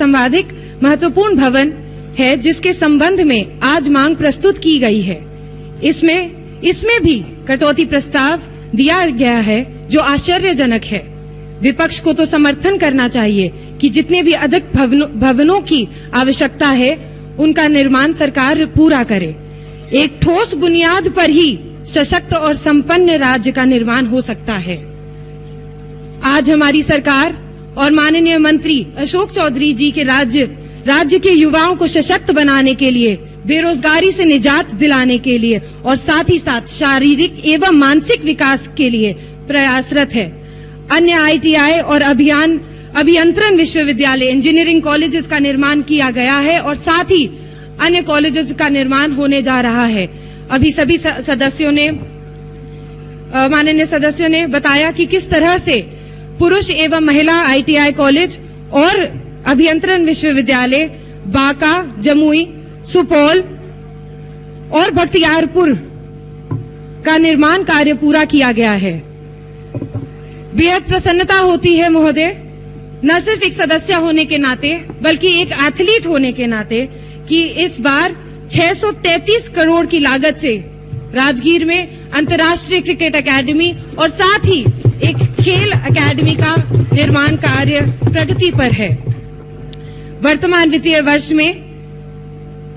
संवादिक महत्वपूर्ण भवन है जिसके संबंध में आज मांग प्रस्तुत की गई है। इसमें भी कटौती प्रस्ताव दिया गया है जो आश्चर्यजनक है। विपक्ष को तो समर्थन करना चाहिए कि जितने भी अधिक भवनों की आवश्यकता है उनका निर्माण सरकार पूरा करे। एक ठोस बुनियाद पर ही सशक्त और संपन्न राज्य का निर्माण हो सकता है। आज हमारी सरकार और माननीय मंत्री अशोक चौधरी जी के राज्य के युवाओं को सशक्त बनाने के लिए, बेरोजगारी से निजात दिलाने के लिए और साथ ही साथ शारीरिक एवं मानसिक विकास के लिए प्रयासरत है। अन्य ITI और अभियंत्रण विश्वविद्यालय, इंजीनियरिंग कॉलेजेस का निर्माण किया गया है और साथ ही अन्य कॉलेजेस का निर्माण होने जा रहा है। अभी सभी माननीय सदस्यों ने बताया कि किस तरह से पुरुष एवं महिला ITI कॉलेज और अभियंत्रण विश्वविद्यालय बांका, जमुई, सुपौल और बख्तियारपुर का निर्माण कार्य पूरा किया गया है। बेहद प्रसन्नता होती है महोदय, न सिर्फ एक सदस्य होने के नाते बल्कि एक एथलीट होने के नाते, कि इस बार 633 करोड़ की लागत से राजगीर में अंतर्राष्ट्रीय क्रिकेट अकादमी और साथ ही एक खेल अकादमी का निर्माण कार्य प्रगति पर है। वर्तमान वित्तीय वर्ष में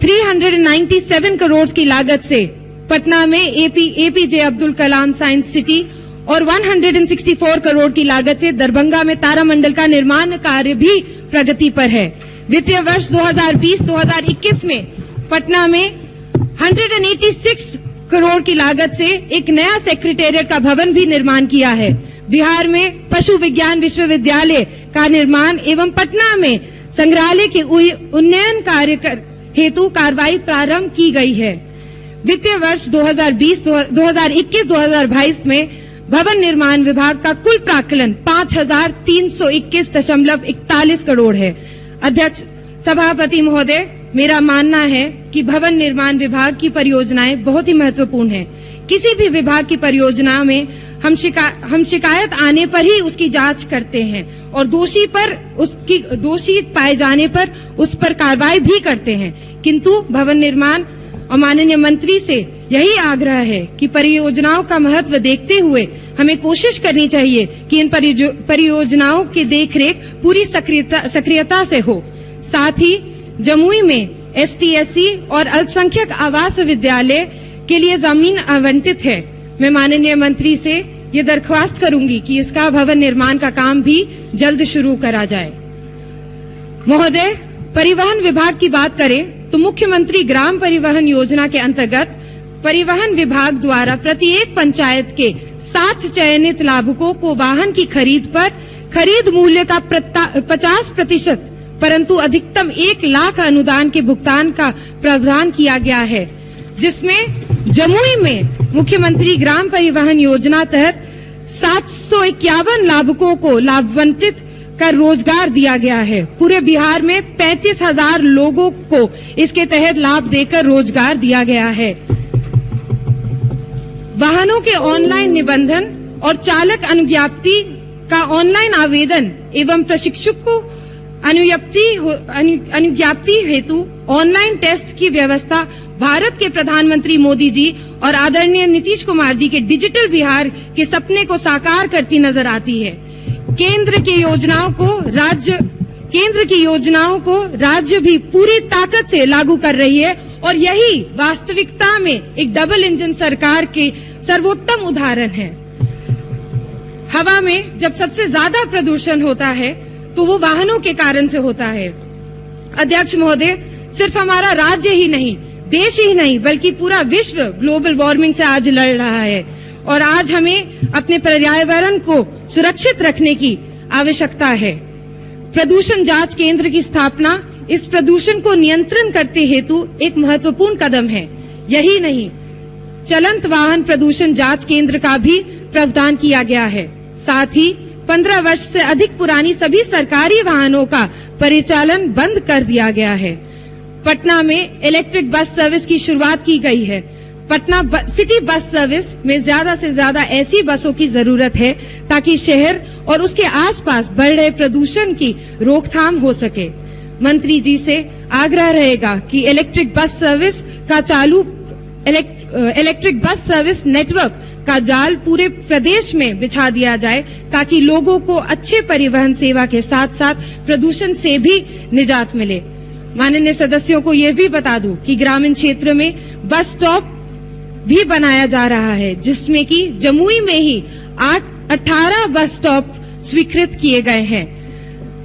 397 करोड़ की लागत से पटना में APJ Abdul Kalam science city और 164 करोड़ की लागत से दरभंगा में तारामंडल का निर्माण कार्य भी प्रगति पर है। वित्तीय वर्ष 2020-2021 में पटना में 186 करोड़ की लागत से एक नया सेक्रेटेरिएट का भवन भी निर्माण किया है। बिहार में पशु विज्ञान विश्वविद्यालय का निर्माण एवं पटना में संग्रहालय के उन्नयन कार्य हेतु कार्रवाई प्रारंभ की गई है। वित्तीय वर्ष 2021-2022 में भवन निर्माण विभाग का कुल प्राक्कलन 5,321.41 करोड़ है। अध्यक्ष सभापति महोदय, मेरा मानना है कि भवन निर्माण विभाग की परियोजनाएं बहुत ही महत्वपूर्ण है। किसी भी विभाग की परियोजना में हम शिकायत आने पर ही उसकी जांच करते हैं और दोषी पाए जाने पर उस पर कार्रवाई भी करते हैं, किंतु भवन निर्माण और माननीय मंत्री से यही आग्रह है कि परियोजनाओं का महत्व देखते हुए हमें कोशिश करनी चाहिए कि इन परियोजनाओं की देखरेख पूरी सक्रियता से हो। साथ ही जमुई में ST/SC और अल्पसंख्यक आवास विद्यालय के लिए जमीन आवंटित है। मैं माननीय मंत्री से ये दरख्वास्त करूंगी कि इसका भवन निर्माण का काम भी जल्द शुरू करा जाए। महोदय, परिवहन विभाग की बात करें तो मुख्यमंत्री ग्राम परिवहन योजना के अंतर्गत परिवहन विभाग द्वारा प्रत्येक पंचायत के 7 चयनित लाभुकों को वाहन की खरीद पर खरीद मूल्य का 50% परंतु अधिकतम 1 लाख अनुदान के भुगतान का प्रावधान किया गया है, जिसमें जमुई में मुख्यमंत्री ग्राम परिवहन योजना तहत 751 लाभुकों को लाभान्वित कर रोजगार दिया गया है। पूरे बिहार में 35,000 लोगों को इसके तहत लाभ देकर रोजगार दिया गया है। वाहनों के ऑनलाइन निबंधन और चालक अनुज्ञप्ति का ऑनलाइन आवेदन एवं प्रशिक्षक को अनुज्ञप्ति हेतु ऑनलाइन टेस्ट की व्यवस्था भारत के प्रधानमंत्री मोदी जी और आदरणीय नीतीश कुमार जी के डिजिटल बिहार के सपने को साकार करती नजर आती है। केंद्र की योजनाओं को राज्य भी पूरी ताकत से लागू कर रही है और यही वास्तविकता में एक डबल इंजन सरकार के सर्वोत्तम उदाहरण है। हवा में जब सबसे ज्यादा प्रदूषण होता है तो वो वाहनों के कारण से होता है। अध्यक्ष महोदय, सिर्फ हमारा राज्य ही नहीं, देश ही नहीं, बल्कि पूरा विश्व ग्लोबल वार्मिंग से आज लड़ रहा है और आज हमें अपने पर्यावरण को सुरक्षित रखने की आवश्यकता है। प्रदूषण जांच केंद्र की स्थापना इस प्रदूषण को नियंत्रण करते हेतु एक महत्वपूर्ण कदम है। यही नहीं, चलंत वाहन प्रदूषण जांच केंद्र का भी प्रावधान किया गया है। साथ ही 15 वर्ष से अधिक पुरानी सभी सरकारी वाहनों का परिचालन बंद कर दिया गया है। पटना में इलेक्ट्रिक बस सर्विस की शुरुआत की गई है। पटना सिटी बस सर्विस में ज्यादा से ज्यादा ऐसी बसों की जरूरत है ताकि शहर और उसके आसपास बढ़ रहे प्रदूषण की रोकथाम हो सके। मंत्री जी से आग्रह रहेगा कि इलेक्ट्रिक बस सर्विस नेटवर्क का जाल पूरे प्रदेश में बिछा दिया जाए, ताकि लोगों को अच्छे परिवहन सेवा के साथ साथ प्रदूषण से भी निजात मिले। माननीय सदस्यों को यह भी बता दूं कि ग्रामीण क्षेत्र में बस स्टॉप भी बनाया जा रहा है, जिसमें कि जमुई में ही 18 बस स्टॉप स्वीकृत किए गए हैं।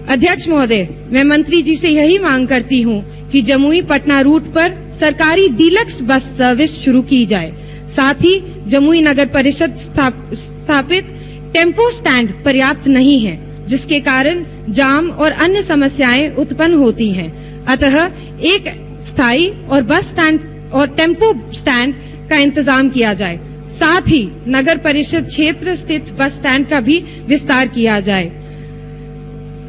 अध्यक्ष महोदय, मैं मंत्री जी से यही मांग करती हूं कि जमुई पटना रूट पर सरकारी डीलक्स बस सर्विस शुरू की जाए। साथ ही जमुई नगर परिषद स्थापित टेम्पो स्टैंड पर्याप्त नहीं है, जिसके कारण जाम और अन्य समस्याएं उत्पन्न होती हैं। अतः एक स्थायी और बस स्टैंड और टेम्पो स्टैंड का इंतजाम किया जाए। साथ ही नगर परिषद क्षेत्र स्थित बस स्टैंड का भी विस्तार किया जाए।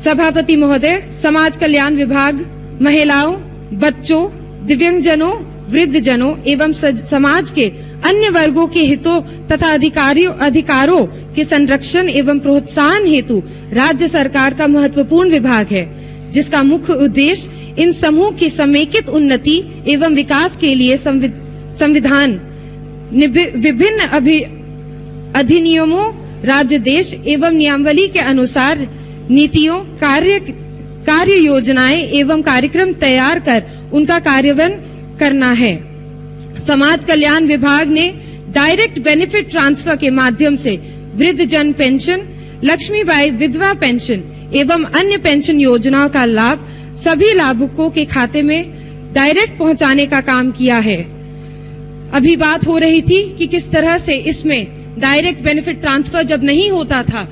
सभापति महोदय, समाज कल्याण विभाग महिलाओं, बच्चों, दिव्यांगजनों, वृद्धजनों एवं समाज के अन्य वर्गों के हितों तथा अधिकारों के संरक्षण एवं प्रोत्साहन हेतु राज्य सरकार का महत्वपूर्ण विभाग है, जिसका मुख्य उद्देश्य इन समूह की समेकित उन्नति एवं विकास के लिए संविधान, विभिन्न अधिनियमों, राज्य देश एवं नियमावली के अनुसार नीतियों, कार्य योजनाएं एवं कार्यक्रम तैयार कर उनका कार्यान्वयन करना है। समाज कल्याण विभाग ने डायरेक्ट बेनिफिट ट्रांसफर के माध्यम से वृद्धजन पेंशन, लक्ष्मीबाई विधवा पेंशन एवं अन्य पेंशन योजनाओं का लाभ सभी लाभुकों के खाते में डायरेक्ट पहुंचाने का काम किया है। अभी बात हो रही थी कि किस तरह से इसमें डायरेक्ट बेनिफिट ट्रांसफर जब नहीं होता था,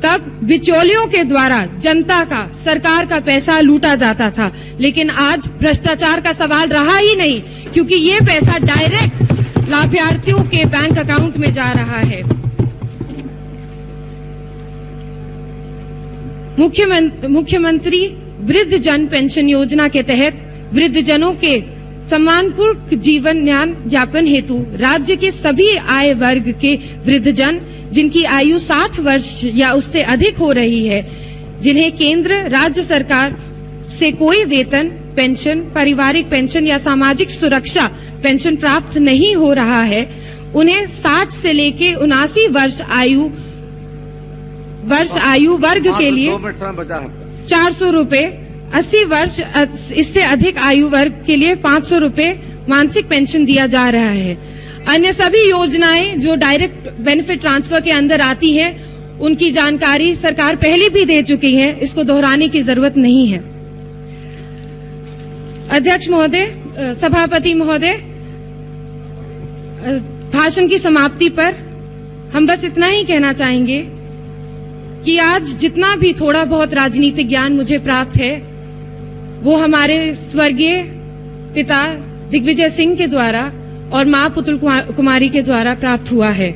तब बिचौलियों के द्वारा जनता का, सरकार का पैसा लूटा जाता था। लेकिन आज भ्रष्टाचार का सवाल रहा ही नहीं, क्योंकि ये पैसा डायरेक्ट लाभार्थियों के बैंक अकाउंट में जा रहा है। मुख्यमंत्री वृद्धजन पेंशन योजना के तहत वृद्धजनों के सम्मानपूर्ण जीवन यापन हेतु राज्य के सभी आय वर्ग के वृद्धजन जिनकी आयु 60 वर्ष या उससे अधिक हो रही है, जिन्हें केंद्र राज्य सरकार से कोई वेतन, पेंशन, पारिवारिक पेंशन या सामाजिक सुरक्षा पेंशन प्राप्त नहीं हो रहा है, उन्हें 60 से लेके 79 वर्ष आयु वर्ग के लिए 400 रूपए, 80 वर्ष इससे अधिक आयु वर्ग के लिए 500 रूपए मासिक पेंशन दिया जा रहा है। अन्य सभी योजनाएं जो डायरेक्ट बेनिफिट ट्रांसफर के अंदर आती हैं, उनकी जानकारी सरकार पहले भी दे चुकी है, इसको दोहराने की जरूरत नहीं है। अध्यक्ष महोदय, सभापति महोदय, भाषण की समाप्ति पर हम बस इतना ही कहना चाहेंगे कि आज जितना भी थोड़ा बहुत राजनीतिक ज्ञान मुझे प्राप्त है, वो हमारे स्वर्गीय पिता दिग्विजय सिंह के द्वारा और मां पुतुल कुमारी के द्वारा प्राप्त हुआ है।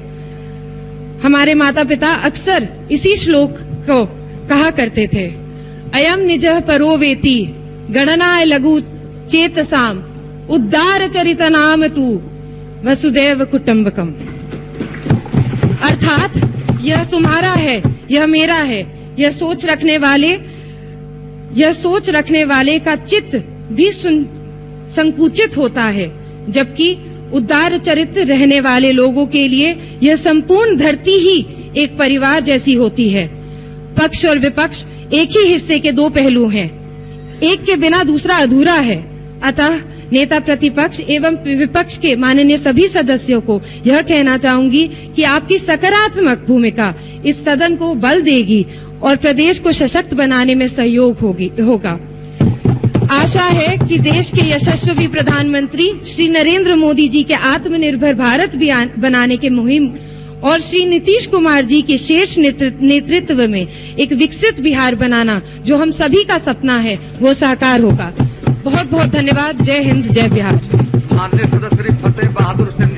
हमारे माता पिता अक्सर इसी श्लोक को कहा करते थे, अयम निजः परो वेति गणनाय लघु चेतसाम उद्धार चरित नाम तू वसुदेव कुटुंबकम। अर्थात यह तुम्हारा है, यह मेरा है। यह सोच रखने वाले का चित्त भी संकुचित होता है, जबकि उदार चरित्र रहने वाले लोगों के लिए यह संपूर्ण धरती ही एक परिवार जैसी होती है। पक्ष और विपक्ष एक ही हिस्से के दो पहलू हैं, एक के बिना दूसरा अधूरा है। अतः नेता प्रतिपक्ष एवं विपक्ष के माननीय सभी सदस्यों को यह कहना चाहूंगी कि आपकी सकारात्मक भूमिका इस सदन को बल देगी और प्रदेश को सशक्त बनाने में सहयोग होगा। आशा है कि देश के यशस्वी प्रधानमंत्री श्री नरेंद्र मोदी जी के आत्मनिर्भर भारत बनाने के मुहिम और श्री नीतीश कुमार जी के शीर्ष नेतृत्व में एक विकसित बिहार बनाना, जो हम सभी का सपना है, वो साकार होगा। बहुत बहुत धन्यवाद। जय हिंद, जय बिहार। माननीय सदस्य फतेह बहादुर सिंह